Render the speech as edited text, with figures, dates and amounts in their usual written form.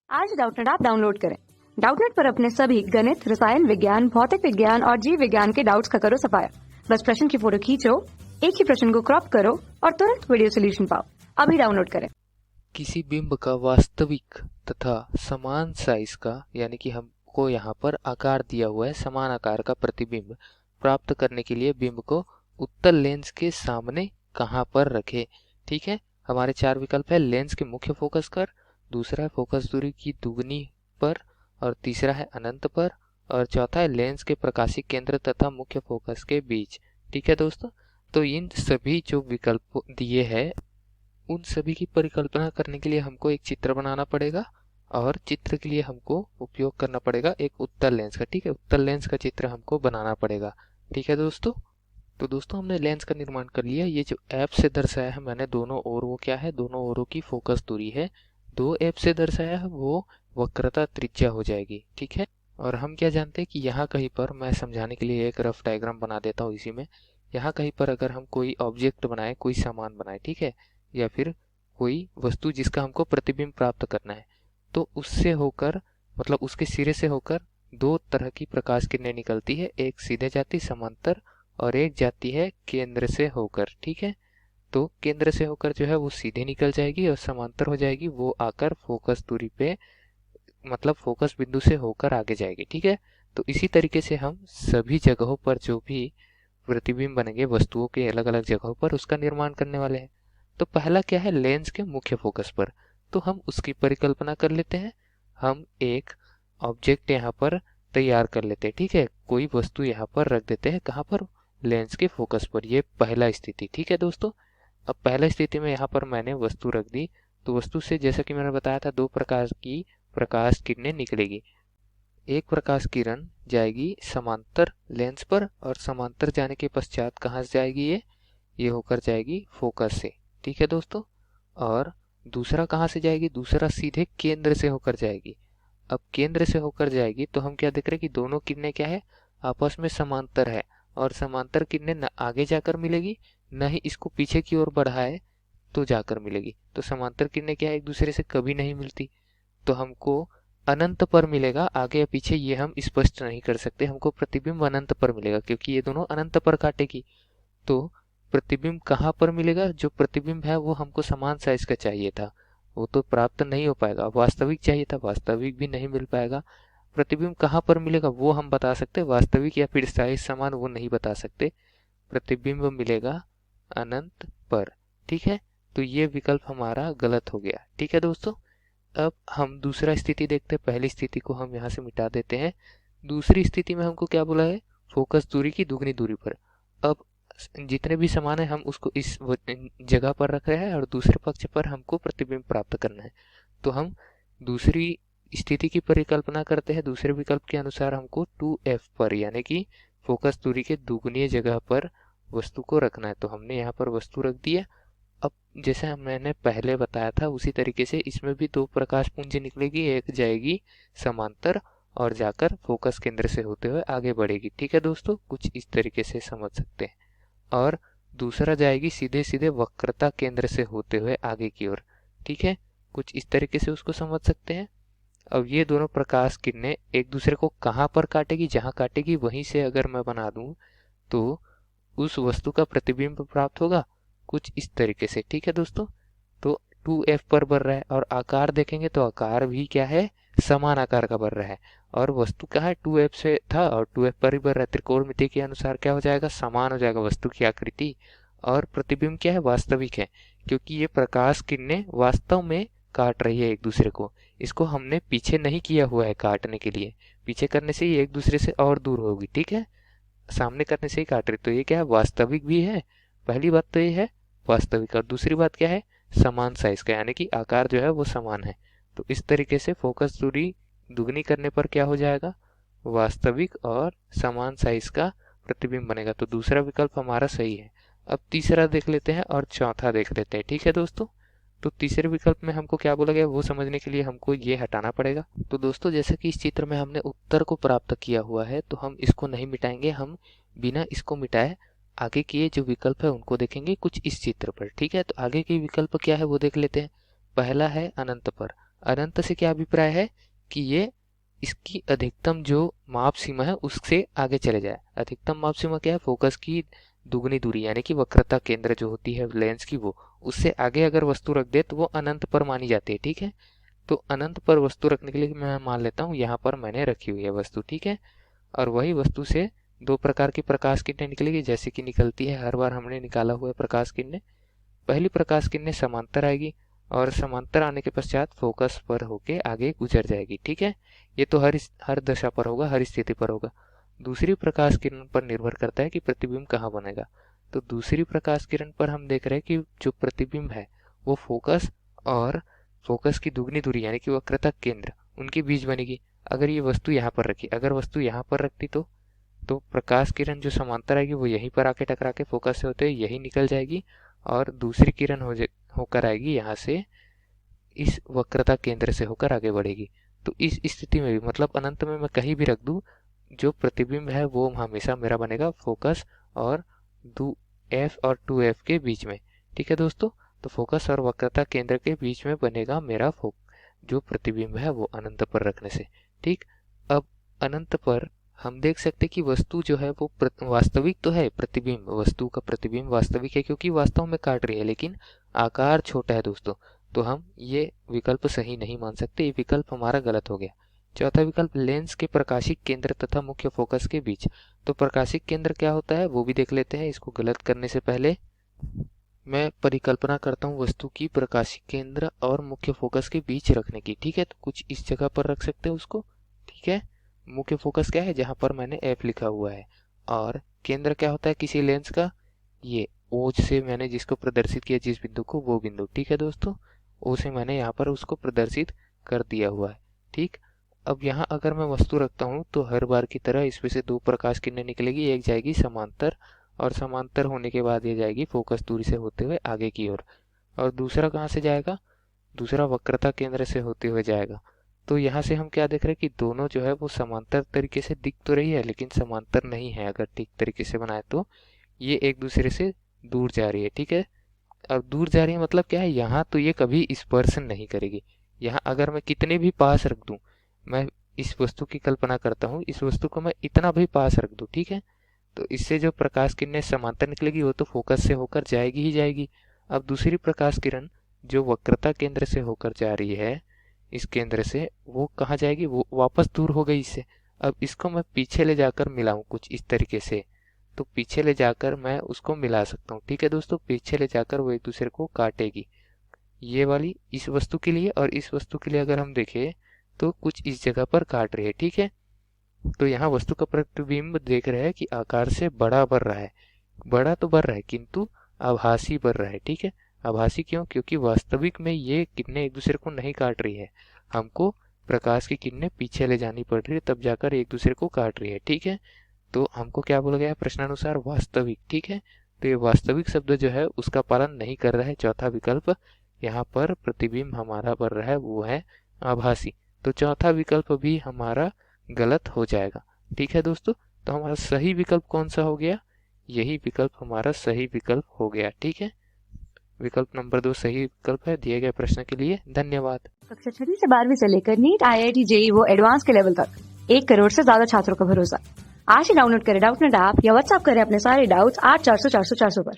आज Doubtnut app download करें। Doubtnut पर अपने सभी गणित, रसायन विज्ञान, भौतिक विज्ञान और जीव विज्ञान के डाउट्स का करो सफाया। बस प्रश्न की फोटो खींचो, एक ही प्रश्न को क्रॉप करो और तुरंत वीडियो सोल्यूशन पाओ। अभी डाउनलोड करें। किसी बिंब का वास्तविक तथा समान साइज का यानी कि हमको यहाँ पर आकार दिया हुआ है, समान आकार का प्रतिबिंब प्राप्त करने के लिए बिंब को उत्तल लेंस के सामने कहाँ पर रखें। ठीक है, हमारे चार विकल्प है। लेंस के मुख्य फोकस पर, दूसरा है फोकस दूरी की दुगनी पर, और तीसरा है अनंत पर, और चौथा है लेंस के प्रकाशिक केंद्र तथा मुख्य फोकस के बीच। ठीक है दोस्तों, तो इन सभी जो विकल्प दिए हैं उन सभी की परिकल्पना करने के लिए हमको एक चित्र बनाना पड़ेगा और चित्र के लिए हमको उपयोग करना पड़ेगा एक उत्तल लेंस का। ठीक है, उत्तल लेंस का चित्र हमको बनाना पड़ेगा। ठीक है दोस्तों, तो दोस्तों हमने लेंस का निर्माण कर लिया। ये जो ऐप से दर्शाया है मैंने दोनों ओर, वो क्या है, दोनों ओरों की फोकस दूरी है। दो ऐप से दर्शाया है वो वक्रता त्रिज्या हो जाएगी। ठीक है, और हम क्या जानते हैं कि यहाँ कहीं पर, मैं समझाने के लिए एक रफ डायग्राम बना देता हूँ इसी में। यहाँ कहीं पर अगर हम कोई ऑब्जेक्ट बनाए, कोई सामान बनाए, ठीक है, या फिर कोई वस्तु जिसका हमको प्रतिबिंब प्राप्त करना है, तो उससे होकर, मतलब उसके सिरे से होकर दो तरह की प्रकाश किरणें निकलती है। एक सीधे जाती समांतर और एक जाती है केंद्र से होकर। ठीक है, तो केंद्र से होकर जो है वो सीधे निकल जाएगी और समांतर हो जाएगी, वो आकर फोकस दूरी पे, मतलब फोकस बिंदु से होकर आगे जाएगी। ठीक है, तो इसी तरीके से हम सभी जगहों पर जो भी प्रतिबिंब बनेंगे वस्तुओं के अलग अलग जगहों पर, उसका निर्माण करने वाले हैं। तो पहला क्या है, लेंस के मुख्य फोकस पर, तो हम उसकी परिकल्पना कर लेते हैं। हम एक ऑब्जेक्ट यहाँ पर तैयार कर लेते हैं। ठीक है, कोई वस्तु यहाँ पर रख देते हैं, कहाँ पर, लेंस के फोकस पर। ये पहला स्थिति। ठीक है दोस्तों, अब पहला स्थिति में यहाँ पर मैंने वस्तु रख दी, तो वस्तु से जैसा कि मैंने बताया था दो प्रकार की प्रकाश किरणें निकलेगी। एक प्रकाश किरण जाएगी समांतर लेंस पर, और समांतर जाने के पश्चात कहाँ से जाएगी, ये होकर जाएगी फोकस से। ठीक है दोस्तों, और दूसरा कहाँ से जाएगी, दूसरा सीधे केंद्र से होकर जाएगी। अब केंद्र से होकर जाएगी तो हम क्या देख रहे हैं कि दोनों किरणें क्या है, आपस में समांतर है, और समांतर किरणें न आगे जाकर मिलेगी, न ही इसको पीछे की ओर बढ़ाए तो जाकर मिलेगी। तो समांतर किरणें क्या है, एक दूसरे से कभी नहीं मिलती, तो हमको अनंत पर मिलेगा। आगे या पीछे ये हम स्पष्ट नहीं कर सकते, हमको प्रतिबिंब अनंत पर मिलेगा क्योंकि ये दोनों अनंत पर काटेगी। तो प्रतिबिंब कहाँ पर मिलेगा, जो प्रतिबिंब है वो हमको समान साइज का चाहिए था, वो तो प्राप्त नहीं हो पाएगा। वास्तविक चाहिए था, वास्तविक भी नहीं मिल पाएगा। प्रतिबिंब कहाँ पर मिलेगा वो हम बता सकते, वास्तविक या फिर साइज समान वो नहीं बता सकते। प्रतिबिंब मिलेगा अनंत पर। ठीक है, तो ये विकल्प हमारा गलत हो गया। ठीक है दोस्तों, अब हम दूसरा स्थिति देखते हैं। पहली स्थिति को हम यहाँ से मिटा देते हैं। दूसरी स्थिति में हमको क्या बोला है, फोकस दूरी की दुगनी दूरी पर। अब जितने भी समान है हम उसको इस जगह पर रख रहे हैं और दूसरे पक्ष पर हमको प्रतिबिंब प्राप्त करना है। तो हम दूसरी स्थिति की परिकल्पना करते हैं। दूसरे विकल्प के अनुसार हमको 2f पर, यानी कि फोकस दूरी के दुगनी जगह पर वस्तु को रखना है। तो हमने यहाँ पर वस्तु रख दी है। अब जैसे मैंने पहले बताया था उसी तरीके से इसमें भी दो प्रकाश पुंज निकलेगी, एक जाएगी समांतर और जाकर फोकस केंद्र से होते हुए आगे बढ़ेगी। ठीक है दोस्तों, कुछ इस तरीके से समझ सकते हैं। और दूसरा जाएगी सीधे सीधे वक्रता केंद्र से होते हुए आगे की ओर। ठीक है, कुछ इस तरीके से उसको समझ सकते हैं। अब ये दोनों प्रकाश किरणें एक दूसरे को कहाँ पर काटेगी, जहाँ काटेगी वहीं से अगर मैं बना दूं तो उस वस्तु का प्रतिबिंब प्राप्त होगा कुछ इस तरीके से। ठीक है दोस्तों, तो 2f पर बन रहा है, और आकार देखेंगे तो आकार भी क्या है, समान आकार का बन रहा है, और वस्तु क्या है 2f से था और 2f पर ही बन रहा है। त्रिकोणमिति के अनुसार क्या हो जाएगा, समान हो जाएगा वस्तु की आकृति। और प्रतिबिंब क्या है, वास्तविक है, क्योंकि ये प्रकाश किरणें वास्तव में काट रही है एक दूसरे को। इसको हमने पीछे नहीं किया हुआ है काटने के लिए, पीछे करने से ये एक दूसरे से और दूर होगी। ठीक है, सामने करने से ही काट रही, तो ये क्या है, वास्तविक भी है। पहली बात तो ये है वास्तविक, और दूसरी बात क्या है, समान साइज का, यानी कि आकार जो है वो समान है। तो इस तरीके से फोकस दूरी दुगनी करने पर क्या हो जाएगा, वास्तविक और समान साइज का प्रतिबिंब बनेगा। तो दूसरा विकल्प हमारा सही है। अब तीसरा देख लेते हैं और चौथा देख लेते हैं। ठीक है दोस्तों, तो तीसरे विकल्प में हमको क्या बोला गया वो समझने के लिए हमको ये हटाना पड़ेगा। तो दोस्तों जैसे कि इस चित्र में हमने उत्तर को प्राप्त किया हुआ है, तो हम इसको नहीं मिटाएंगे, हम बिना इसको मिटाए आगे के जो विकल्प है उनको देखेंगे कुछ इस चित्र पर। ठीक है, तो आगे के विकल्प क्या है वो देख लेते हैं। पहला है अनंत पर। अनंत से क्या अभिप्राय है कि ये इसकी अधिकतम जो माप सीमा है उससे आगे चले जाए। अधिकतम माप सीमा क्या है? फोकस की दुगनी दूरी, यानी कि वक्रता केंद्र जो होती है लेंस की, वो उससे आगे अगर वस्तु रख दे तो वो अनंत पर मानी जाती है। ठीक है, तो अनंत पर वस्तु रखने के लिए मैं मान लेता हूँ यहाँ पर मैंने रखी हुई है वस्तु। ठीक है, और वही वस्तु से दो प्रकार की प्रकाश किरणें निकलेगी, जैसे कि निकलती है हर बार हमने निकाला हुआ है प्रकाश किरणें। पहली प्रकाश किरणें समांतर आएगी और समांतर आने के पश्चात फोकस पर होके आगे गुजर जाएगी। ठीक है, ये तो हर दशा पर होगा, हर स्थिति पर होगा। दूसरी प्रकाश किरण पर निर्भर करता है कि प्रतिबिंब कहाँ बनेगा। तो दूसरी प्रकाश किरण पर हम देख रहे हैं कि जो प्रतिबिंब है वो फोकस और फोकस की दुगनी दूरी यानी कि वक्रता केंद्र उनके बीच बनेगी। अगर ये वस्तु यहाँ पर रखी, अगर वस्तु यहाँ पर रखती तो प्रकाश किरण जो समांतर आएगी वो यहीं पर आके टकरा के फोकस से होते हुए यही निकल जाएगी और दूसरी किरण होकर आएगी यहाँ से, इस वक्रता केंद्र से होकर आगे बढ़ेगी। तो इस स्थिति में भी मतलब अनंत में मैं कहीं भी रख दूं, जो प्रतिबिंब है वो हमेशा मेरा बनेगा फोकस और 2f और 2f के बीच में। ठीक है दोस्तों, तो फोकस और वक्रता केंद्र के बीच में बनेगा मेरा जो प्रतिबिंब है वो अनंत पर रखने से। ठीक, अब अनंत पर हम देख सकते कि वस्तु जो है वो वास्तविक तो है, प्रतिबिंब, वस्तु का प्रतिबिंब वास्तविक है क्योंकि वास्तव में काट रही है, लेकिन आकार छोटा है दोस्तों। तो हम ये विकल्प सही नहीं मान सकते, ये विकल्प हमारा गलत हो गया। चौथा विकल्प, लेंस के प्रकाशिक केंद्र तथा मुख्य फोकस के बीच। तो प्रकाशिक केंद्र क्या होता है वो भी देख लेते हैं। इसको गलत करने से पहले मैं परिकल्पना करता हूँ वस्तु की प्रकाशिक केंद्र और मुख्य फोकस के बीच रखने की। ठीक है, तो कुछ इस जगह पर रख सकते हैं उसको। ठीक है, मुख्य फोकस क्या है? जहां पर मैंने F लिखा हुआ है। और केंद्र क्या होता है किसी लेंस का? ये O से मैंने जिसको प्रदर्शित किया जिस बिंदु को, वो बिंदु। ठीक है दोस्तों, O से मैंने यहाँ पर उसको प्रदर्शित कर दिया हुआ है। ठीक, अब यहाँ अगर मैं वस्तु रखता हूँ तो हर बार की तरह इसमें से दो प्रकाश किरणें निकलेगी। एक जाएगी समांतर और समांतर होने के बाद ये जाएगी फोकस दूरी से होते हुए आगे की ओर। और दूसरा कहाँ से जाएगा? दूसरा वक्रता केंद्र से होते हुए जाएगा। तो यहाँ से हम क्या देख रहे हैं कि दोनों जो है वो समांतर तरीके से दिख तो रही है लेकिन समांतर नहीं है। अगर ठीक तरीके से बनाए तो ये एक दूसरे से दूर जा रही है। ठीक है, अब दूर जा रही है मतलब क्या है? यहाँ तो ये कभी स्पर्श नहीं करेगी। यहाँ अगर मैं कितने भी पास रख दूं, मैं इस वस्तु की कल्पना करता हूँ, इस वस्तु को मैं इतना भी पास रख दूं, ठीक है, तो इससे जो प्रकाश किरणें समांतर निकलेगी वो तो फोकस से होकर जाएगी ही जाएगी। अब दूसरी प्रकाश किरण जो वक्रता केंद्र से होकर जा रही है, इस केंद्र से, वो कहाँ जाएगी? वो वापस दूर हो गई इससे। अब इसको मैं पीछे ले जाकर मिलाऊं कुछ इस तरीके से, तो पीछे ले जाकर मैं उसको मिला सकता हूँ। ठीक है दोस्तों, पीछे ले जाकर वो एक दूसरे को काटेगी। ये वाली इस वस्तु के लिए और इस वस्तु के लिए अगर हम देखें तो कुछ इस जगह पर काट रही है। ठीक है, तो यहाँ वस्तु का प्रतिबिंब देख रहे हैं कि आकार से बड़ा बढ़ रहा है। बड़ा तो बढ़ रहा है किंतु आभासी बढ़ रहा है। ठीक है, आभासी क्यों? क्योंकि वास्तविक में ये किरणें एक दूसरे को नहीं काट रही है, हमको प्रकाश की किरणें पीछे ले जानी पड़ रही है तब जाकर एक दूसरे को काट रही है। ठीक है, तो हमको क्या बोला गया है प्रश्नानुसार? वास्तविक। ठीक है, तो ये वास्तविक शब्द जो है उसका पालन नहीं कर रहा है चौथा विकल्प। यहाँ पर प्रतिबिंब हमारा बढ़ रहा है वो है आभासी। तो चौथा विकल्प भी हमारा गलत हो जाएगा। ठीक है दोस्तों, तो हमारा सही विकल्प कौन सा हो गया? यही विकल्प हमारा सही विकल्प हो गया। ठीक है, विकल्प नंबर 2 सही विकल्प है। दिए गए प्रश्न के लिए धन्यवाद। कक्षा 6 से 12वीं से लेकर नीट, IIT, JEE वो एडवांस के लेवल तक 1 करोड़ से ज्यादा छात्रों का भरोसा। आज ही डाउनलोड करें डाउटनेट ऐप या व्हाट्सएप करें अपने सारे डाउट्स 8400 400 400 पर।